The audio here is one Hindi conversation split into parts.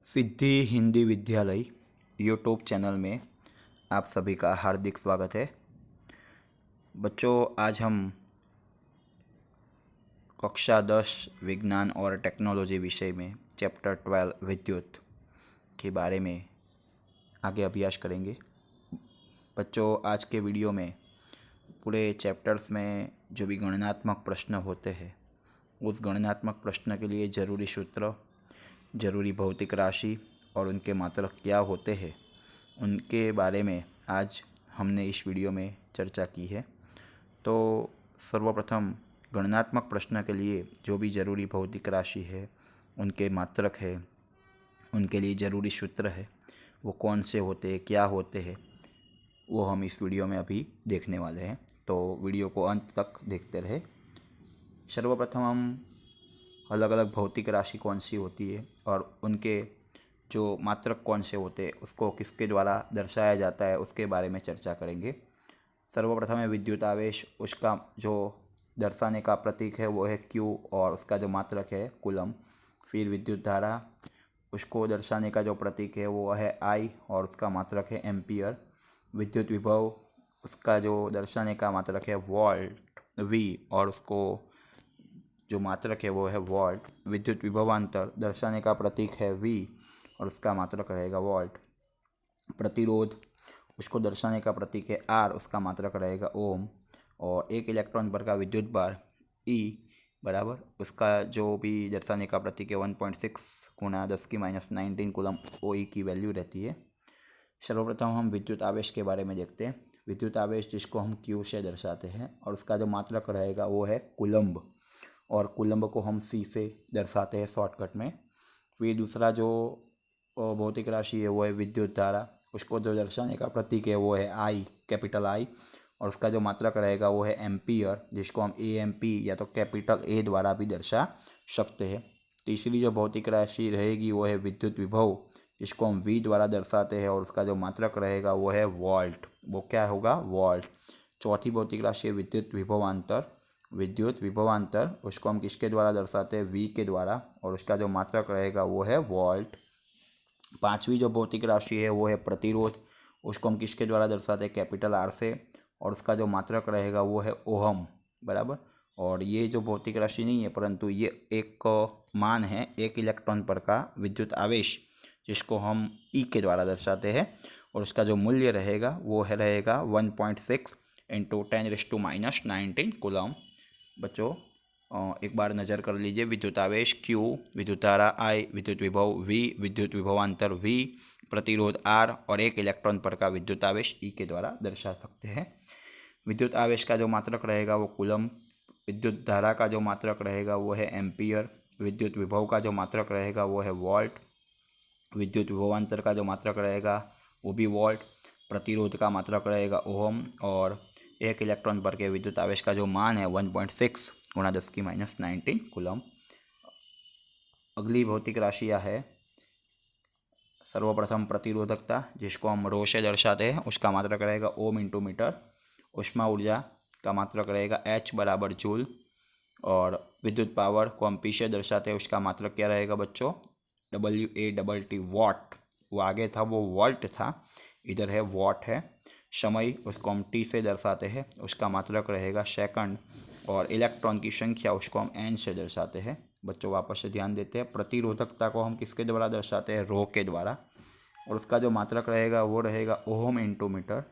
सिद्धि हिंदी विद्यालय यूट्यूब चैनल में आप सभी का हार्दिक स्वागत है। बच्चों, आज हम कक्षा 10 विज्ञान और टेक्नोलॉजी विषय में चैप्टर 12 विद्युत के बारे में आगे अभ्यास करेंगे। बच्चों, आज के वीडियो में पूरे चैप्टर्स में जो भी गणनात्मक प्रश्न होते हैं उस गणनात्मक प्रश्न के लिए ज़रूरी सूत्र, ज़रूरी भौतिक राशि और उनके मात्रक क्या होते हैं उनके बारे में आज हमने इस वीडियो में चर्चा की है। तो सर्वप्रथम गणनात्मक प्रश्न के लिए जो भी ज़रूरी भौतिक राशि है, उनके मात्रक है, उनके लिए ज़रूरी सूत्र है, वो कौन से होते हैं, क्या होते हैं, वो हम इस वीडियो में अभी देखने वाले हैं। तो वीडियो को अंत तक देखते रहे। सर्वप्रथम हम अलग अलग भौतिक राशि कौन सी होती है और उनके जो मात्रक कौन से होते हैं, उसको किसके द्वारा दर्शाया जाता है, उसके बारे में चर्चा करेंगे। सर्वप्रथम है विद्युत आवेश। उसका जो दर्शाने का प्रतीक है वो है Q और उसका जो मात्रक है कूलम। फिर विद्युत धारा, उसको दर्शाने का जो प्रतीक है वो है I और उसका मात्रक है एम्पियर। विद्युत विभव, उसका जो दर्शाने का मात्रक है वोल्ट V और उसको जो मात्रक है वो है वोल्ट। विद्युत विभवांतर दर्शाने का प्रतीक है V और उसका मात्रक रहेगा वोल्ट। प्रतिरोध, उसको दर्शाने का प्रतीक है R, उसका मात्रक रहेगा ओम। और एक इलेक्ट्रॉन पर का विद्युत भार E बराबर उसका जो भी दर्शाने का प्रतीक है 1.6 गुणा 10⁻19 कूलम OE की वैल्यू रहती है। सर्वप्रथम हम विद्युत आवेश के बारे में देखते हैं। विद्युत आवेश जिसको हम Q से दर्शाते हैं और उसका जो मात्रक रहेगा वो है कूलम्ब और कूलम्ब को हम C से दर्शाते हैं शॉर्टकट में। फिर दूसरा जो भौतिक राशि है वो है विद्युत धारा। उसको जो दर्शाने का प्रतीक है वो है I, कैपिटल I, और उसका जो मात्रक रहेगा वो है एम्पियर, जिसको हम AMP या तो कैपिटल A द्वारा भी दर्शा सकते हैं। तीसरी जो भौतिक राशि रहेगी वो है विद्युत विभव, जिसको हम V द्वारा दर्शाते हैं और उसका जो मात्रक रहेगा वो है वोल्ट। वो क्या होगा? वोल्ट। चौथी भौतिक राशि है विद्युत विभवांतर। विद्युत विभवांतर उसको हम किसके द्वारा दर्शाते हैं? V के द्वारा और उसका जो मात्रक रहेगा वो है वोल्ट। पांचवी जो भौतिक राशि है वो है प्रतिरोध। उसको हम किसके द्वारा दर्शाते हैं? कैपिटल R से और उसका जो मात्रक रहेगा वो है ओहम बराबर। और ये जो भौतिक राशि नहीं है परंतु ये एक मान है, एक इलेक्ट्रॉन पर का विद्युत आवेश, जिसको हम E के द्वारा दर्शाते हैं और उसका जो मूल्य रहेगा वो है रहेगा 1.6 इंटू 10⁻19 कूलम। बच्चों, एक बार नज़र कर लीजिए। विद्युत आवेश Q, विद्युत धारा I, विद्युत विभव V, विद्युत विभवांतर V, प्रतिरोध R और एक इलेक्ट्रॉन पर का विद्युत आवेश E के द्वारा दर्शा सकते हैं। विद्युत आवेश का जो मात्रक रहेगा वो कूलम। विद्युत धारा का जो मात्रक रहेगा वो है एम्पियर। विद्युत विभव का जो मात्रक रहेगा वो है वोल्ट। विद्युत विभवांतर का जो मात्रक रहेगा वो भी वोल्ट। प्रतिरोध का मात्रक रहेगा ओहम और एक इलेक्ट्रॉन पर के विद्युत आवेश का जो मान है 1.6 गुणा 10⁻19 कूलम। अगली भौतिक राशियाँ है सर्वप्रथम प्रतिरोधकता, जिसको हम रो से दर्शाते हैं। उसका मात्रक रहेगा ओम इंटू मीटर। ऊष्मा ऊर्जा का मात्रक रहेगा H बराबर जूल। और विद्युत पावर को हम P से दर्शाते हैं। उसका मात्रक क्या रहेगा बच्चों? WATT what. वो आगे था वो वोल्ट था, इधर है वॉट है। समय उसको हम T से दर्शाते हैं। उसका मात्रक रहेगा सेकंड। और इलेक्ट्रॉन की संख्या उसको हम N से दर्शाते हैं। बच्चों वापस से ध्यान देते हैं। प्रतिरोधकता को हम किसके द्वारा दर्शाते हैं? रो के द्वारा। और उसका जो मात्रक रहेगा वो रहेगा ओम इंटू मीटर,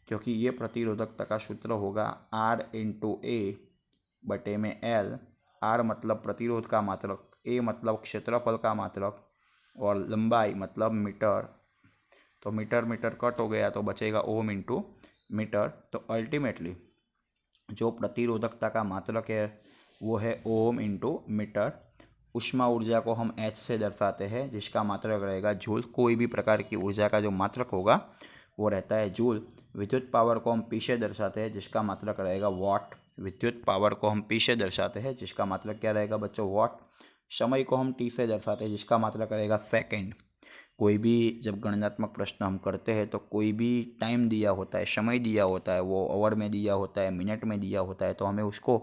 क्योंकि ये प्रतिरोधकता का सूत्र होगा R इंटू A बटे में L। R मतलब प्रतिरोध का मात्रक, A मतलब क्षेत्रफल का मात्रक और लंबाई मतलब मीटर। तो मीटर मीटर कट हो गया तो बचेगा ओम इंटू मीटर। तो अल्टीमेटली जो प्रतिरोधकता का मात्रक है वो है ओम इंटू मीटर। ऊष्मा ऊर्जा को हम H से दर्शाते हैं, जिसका मात्रक रहेगा जूल। कोई भी प्रकार की ऊर्जा का जो मात्रक होगा वो रहता है जूल। विद्युत पावर को हम P से दर्शाते हैं, जिसका मात्रक रहेगा वॉट। विद्युत पावर को हम P से दर्शाते हैं, जिसका मात्रक क्या रहेगा बच्चों? वॉट। समय को हम T से दर्शाते हैं, जिसका मात्रक रहेगा सेकेंड। कोई भी जब गणनात्मक प्रश्न हम करते हैं तो कोई भी टाइम दिया होता है, समय दिया होता है, वो आवर में दिया होता है, मिनट में दिया होता है, तो हमें उसको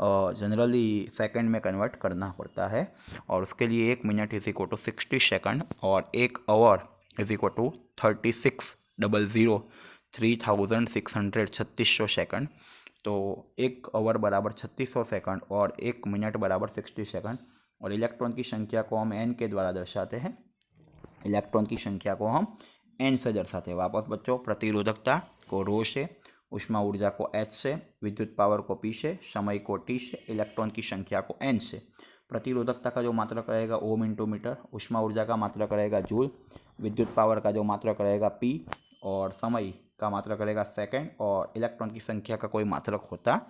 जनरली सेकंड में कन्वर्ट करना पड़ता है, और उसके लिए 1 minute is equal to 60 second और 1 hour is equal to 3600 second. तो 1 आवर बराबर 3600 सेकंड और 1 मिनट बराबर 60 सेकंड। और इलेक्ट्रॉन की संख्या को हम n के द्वारा दर्शाते हैं। इलेक्ट्रॉन की संख्या को हम n से दर्शाते हैं। वापस बच्चों, प्रतिरोधकता को रो से, उष्मा ऊर्जा को h से, विद्युत पावर को p से, समय को t से, इलेक्ट्रॉन की संख्या को n से। प्रतिरोधकता का जो मात्रक रहेगा ओम इंटू मीटर, उष्मा ऊर्जा का मात्रक रहेगा जूल, विद्युत पावर का जो मात्रक रहेगा p, और समय का मात्रक रहेगा सेकंड, और इलेक्ट्रॉन की संख्या का कोई मात्रक होता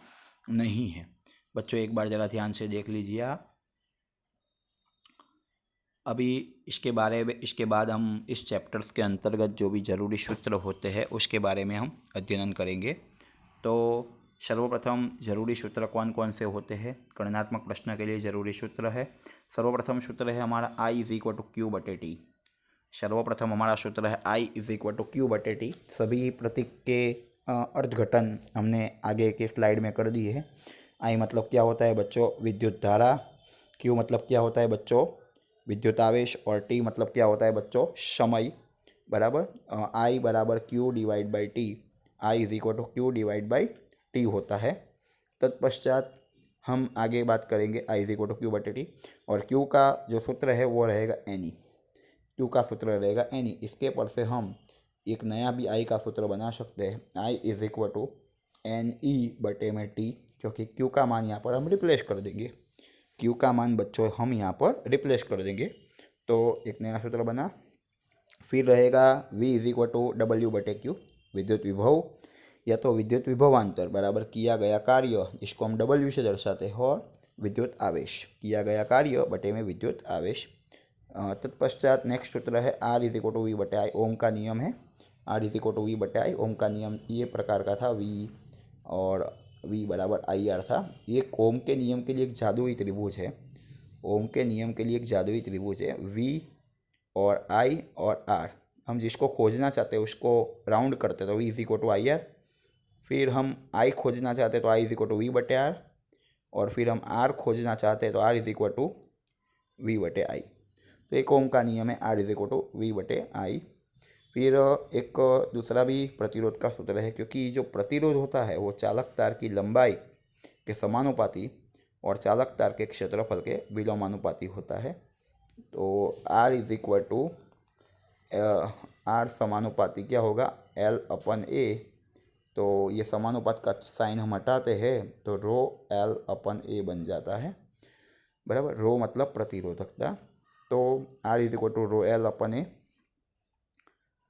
नहीं है। बच्चों एक बार ज़रा ध्यान से देख लीजिए आप। अभी इसके बाद हम इस चैप्टर्स के अंतर्गत जो भी जरूरी सूत्र होते हैं उसके बारे में हम अध्ययन करेंगे। तो सर्वप्रथम जरूरी सूत्र कौन कौन से होते हैं? गणनात्मक प्रश्न के लिए जरूरी सूत्र है, सर्वप्रथम सूत्र है हमारा I is equal to Q बटे टी। सर्वप्रथम हमारा सूत्र है I is equal to Q बटे टी। सभी प्रतीक के अर्थघटन हमने आगे के स्लाइड में कर दिए है। I मतलब क्या होता है बच्चों? विद्युत धारा। Q मतलब क्या होता है बच्चों? विद्युत आवेश। और T मतलब क्या होता है बच्चों? समय। बराबर, I बराबर Q divide by T. I is equal to Q divide by T होता है। तत्पश्चात हम आगे बात करेंगे I is equal to Q बटे टी, और Q का जो सूत्र है वो रहेगा NE। Q का सूत्र रहेगा NE। इसके पर से हम एक नया भी I का सूत्र बना सकते हैं। I is equal to NE बटे में T, क्योंकि Q का मान यहाँ पर हम रिप्लेस कर देंगे। Q का मान बच्चों हम यहाँ पर रिप्लेस कर देंगे, तो एक नया सूत्र बना। फिर रहेगा V is equal to W बटे क्यू, विद्युत विभव या तो विद्युत विभवांतर बराबर किया गया कार्य, इसको हम W से दर्शाते हैं, और विद्युत आवेश, किया गया कार्य बटे में विद्युत आवेश। तत्पश्चात नेक्स्ट सूत्र है R is equal to V बटे आई। ओम का नियम है R is equal to V बटे आई। ओम का नियम ये प्रकार का था, V और V बराबर IR था। ये ओम के नियम के लिए एक जादुई त्रिभुज है। ओम के नियम के लिए एक जादुई त्रिभुज है। V और I और R, हम जिसको खोजना चाहते हैं उसको राउंड करते तो V is equal to IR। फिर हम I खोजना चाहते हैं तो I is equal to V बटे आर, और फिर हम R खोजना चाहते हैं तो R is equal to V बटे आई। तो एक ओम का नियम है R is equal to V बटे आई। फिर एक दूसरा भी प्रतिरोध का सूत्र है, क्योंकि जो प्रतिरोध होता है वो चालक तार की लंबाई के समानुपाती और चालक तार के क्षेत्रफल के विलोमानुपाती होता है। तो R is equal to R समानुपाती क्या होगा? L upon A। तो ये समानुपात का साइन हम हटाते हैं तो रो L अपन A बन जाता है। बराबर, रो मतलब प्रतिरोधकता। तो R is equal to rho L upon A।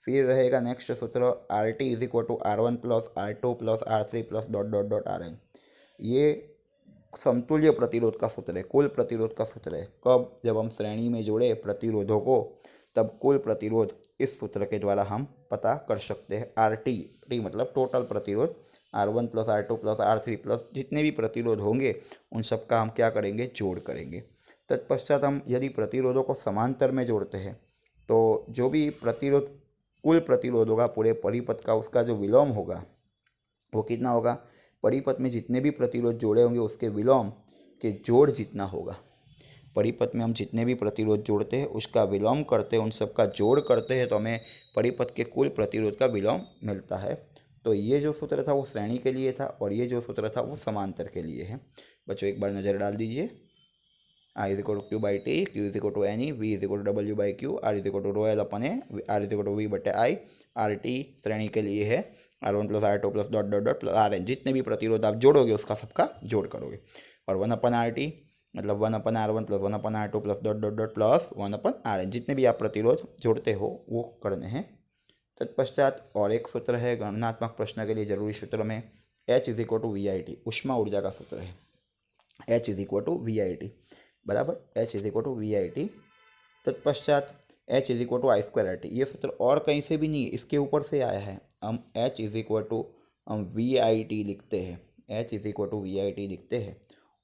फिर रहेगा नेक्स्ट सूत्र R T is equal to R1 plus R2 plus R3 plus dot dot dot Rn। ये समतुल्य प्रतिरोध का सूत्र है, कुल प्रतिरोध का सूत्र है। कब? जब हम श्रेणी में जोड़े प्रतिरोधों को, तब कुल प्रतिरोध इस सूत्र के द्वारा हम पता कर सकते हैं। आर टी मतलब टोटल प्रतिरोध, R1 plus R2 plus R3 plus जितने भी प्रतिरोध होंगे उन सब का हम क्या करेंगे? जोड़ करेंगे। तत्पश्चात हम यदि प्रतिरोधों को समांतर में जोड़ते हैं तो जो भी प्रतिरोध, कुल प्रतिरोध होगा पूरे परिपथ का, उसका जो विलोम होगा वो कितना होगा? परिपथ में जितने भी प्रतिरोध जोड़े होंगे उसके विलोम के जोड़ जितना होगा। परिपथ में हम जितने भी प्रतिरोध जोड़ते हैं उसका विलोम करते हैं, उन सब का जोड़ करते हैं, तो हमें परिपथ के कुल प्रतिरोध का विलोम मिलता है। तो ये जो सूत्र था वो श्रेणी के लिए था, और ये जो सूत्र था वो समांतर के लिए है। बच्चों एक बार नज़र डाल दीजिए। I is equal to Q by T, Q is equal to N E, V is equal to W by Q, R is equal to rho L upon A, R is equal to V बटे आई। आर टी श्रेणी के लिए है, R1 plus R2 plus dot dot dot plus Rn। जितने भी प्रतिरोध आप जोड़ोगे उसका सबका जोड़ करोगे, और 1 अपन आर टी मतलब 1 अपन R1 प्लस 1 अपन R2 plus dot dot dot plus 1 अपन Rn। जितने भी आप प्रतिरोध जोड़ते हो वो करने हैं। तत्पश्चात और एक सूत्र है गणनात्मक प्रश्न के लिए जरूरी सूत्र में, H is equal to V I T, उष्मा ऊर्जा का सूत्र है। H is equal to V I T, बराबर, H is equal to V I T. तत्पश्चात H is equal to I square R T. ये सूत्र और कहीं से भी नहीं है, इसके ऊपर से आया है। हम H इज इक्वल टू हम वी आई टी लिखते हैं, H is equal to V I T लिखते हैं।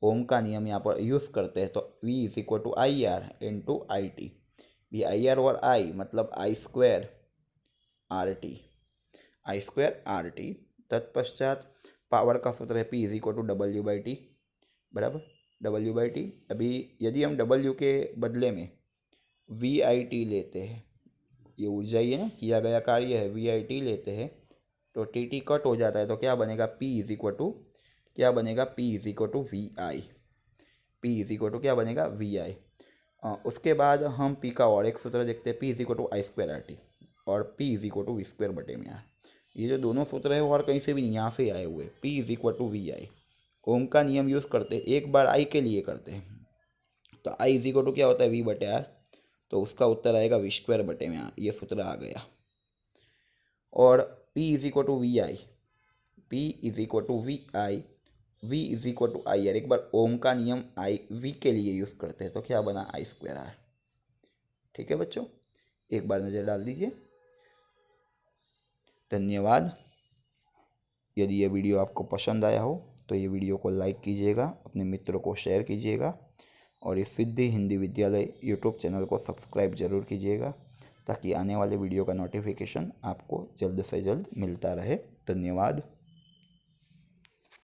ओम का नियम यहाँ पर यूज़ करते हैं तो V is equal to I R into I T. V I R और I मतलब I square R T, I square R T. तत्पश्चात पावर का सूत्र है P is equal to W by T, बराबर, W/T। अभी यदि हम W के बदले में VIT लेते हैं, ये ऊर्जा ही है ना, किया गया कार्य है, VIT लेते हैं तो TT कट हो जाता है, तो क्या बनेगा, P इज इक्वल टू क्या बनेगा, P is equal to VI। P is equal to क्या बनेगा, VI। उसके बाद हम P का और एक सूत्र देखते हैं, P is equal to I²RT और P is equal to V²/R। ये जो दोनों सूत्र है वो और कहीं से भी नहीं, यहाँ से आए हुए। P is equal to VI, Ohm का नियम यूज़ करते हैं, एक बार I के लिए करते हैं, तो I इज इक्वल टू क्या होता है, V/R, तो उसका उत्तर आएगा V²/R। ये सूत्र आ गया। और P is equal to VI, P is equal to VI, V is equal to IR। एक बार ओम का नियम V के लिए यूज़ करते हैं, तो क्या बना, I²R। ठीक है बच्चों, एक बार नज़र डाल दीजिए। धन्यवाद। यदि ये वीडियो आपको पसंद आया हो तो ये वीडियो को लाइक कीजिएगा, अपने मित्रों को शेयर कीजिएगा और इस सिद्धि हिंदी विद्यालय यूट्यूब चैनल को सब्सक्राइब ज़रूर कीजिएगा, ताकि आने वाले वीडियो का नोटिफिकेशन आपको जल्द से जल्द मिलता रहे। धन्यवाद।